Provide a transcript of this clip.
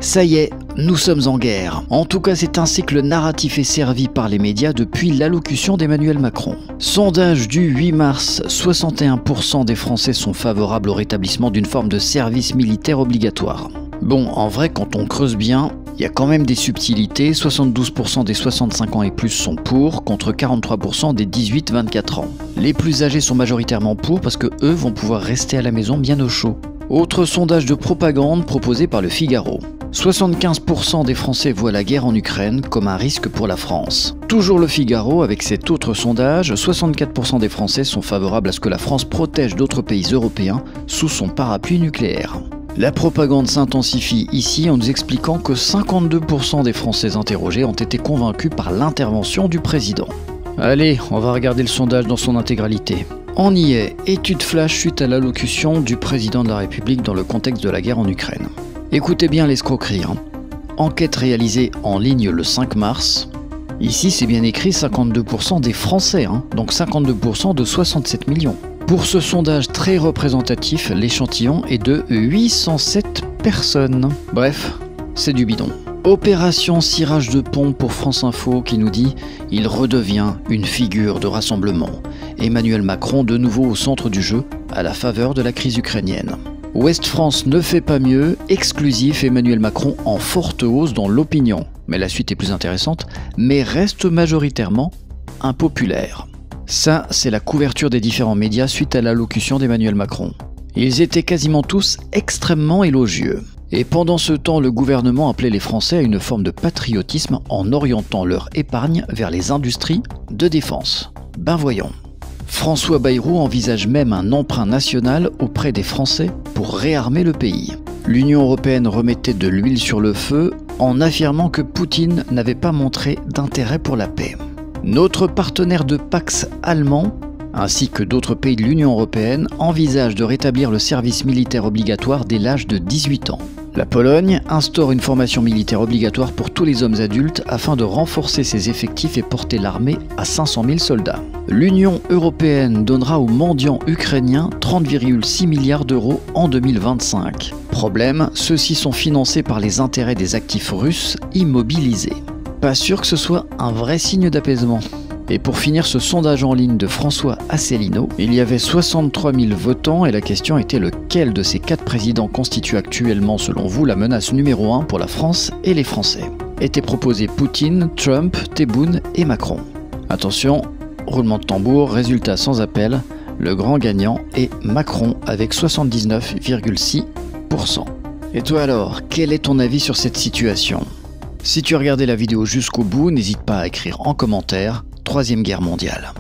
Ça y est, nous sommes en guerre. En tout cas, c'est ainsi que le narratif est servi par les médias depuis l'allocution d'Emmanuel Macron. Sondage du 8 mars, 61% des Français sont favorables au rétablissement d'une forme de service militaire obligatoire. Bon, en vrai, quand on creuse bien, il y a quand même des subtilités. 72% des 65 ans et plus sont pour, contre 43% des 18-24 ans. Les plus âgés sont majoritairement pour parce que eux vont pouvoir rester à la maison bien au chaud. Autre sondage de propagande proposé par le Figaro. 75% des Français voient la guerre en Ukraine comme un risque pour la France. Toujours le Figaro avec cet autre sondage, 64% des Français sont favorables à ce que la France protège d'autres pays européens sous son parapluie nucléaire. La propagande s'intensifie ici en nous expliquant que 52% des Français interrogés ont été convaincus par l'intervention du président. Allez, on va regarder le sondage dans son intégralité. On y est, étude flash suite à l'allocution du président de la République dans le contexte de la guerre en Ukraine. Écoutez bien l'escroquerie. Enquête réalisée en ligne le 5 mars. Ici, c'est bien écrit 52% des Français, donc 52% de 67 millions. Pour ce sondage très représentatif, l'échantillon est de 807 personnes. Bref, c'est du bidon. Opération cirage de pont pour France Info qui nous dit « Il redevient une figure de rassemblement ». Emmanuel Macron de nouveau au centre du jeu à la faveur de la crise ukrainienne. Ouest France ne fait pas mieux, exclusif Emmanuel Macron en forte hausse dans l'opinion. Mais la suite est plus intéressante, mais reste majoritairement impopulaire. Ça, c'est la couverture des différents médias suite à l'allocution d'Emmanuel Macron. Ils étaient quasiment tous extrêmement élogieux. Et pendant ce temps, le gouvernement appelait les Français à une forme de patriotisme en orientant leur épargne vers les industries de défense. Ben voyons. François Bayrou envisage même un emprunt national auprès des Français pour réarmer le pays. L'Union européenne remettait de l'huile sur le feu en affirmant que Poutine n'avait pas montré d'intérêt pour la paix. Notre partenaire de Pax allemand, ainsi que d'autres pays de l'Union européenne, envisagent de rétablir le service militaire obligatoire dès l'âge de 18 ans. La Pologne instaure une formation militaire obligatoire pour tous les hommes adultes afin de renforcer ses effectifs et porter l'armée à 500 000 soldats. L'Union européenne donnera aux mendiants ukrainiens 30,6 milliards d'euros en 2025. Problème, ceux-ci sont financés par les intérêts des actifs russes immobilisés. Pas sûr que ce soit un vrai signe d'apaisement. Et pour finir ce sondage en ligne de François Asselineau, il y avait 63 000 votants et la question était lequel de ces 4 présidents constitue actuellement selon vous la menace numéro 1 pour la France et les Français. Étaient proposés Poutine, Trump, Tebboune et Macron. Attention, roulement de tambour, résultat sans appel, le grand gagnant est Macron avec 79,6%. Et toi alors, quel est ton avis sur cette situation ? Si tu as regardé la vidéo jusqu'au bout, n'hésite pas à écrire en commentaire 3e guerre mondiale.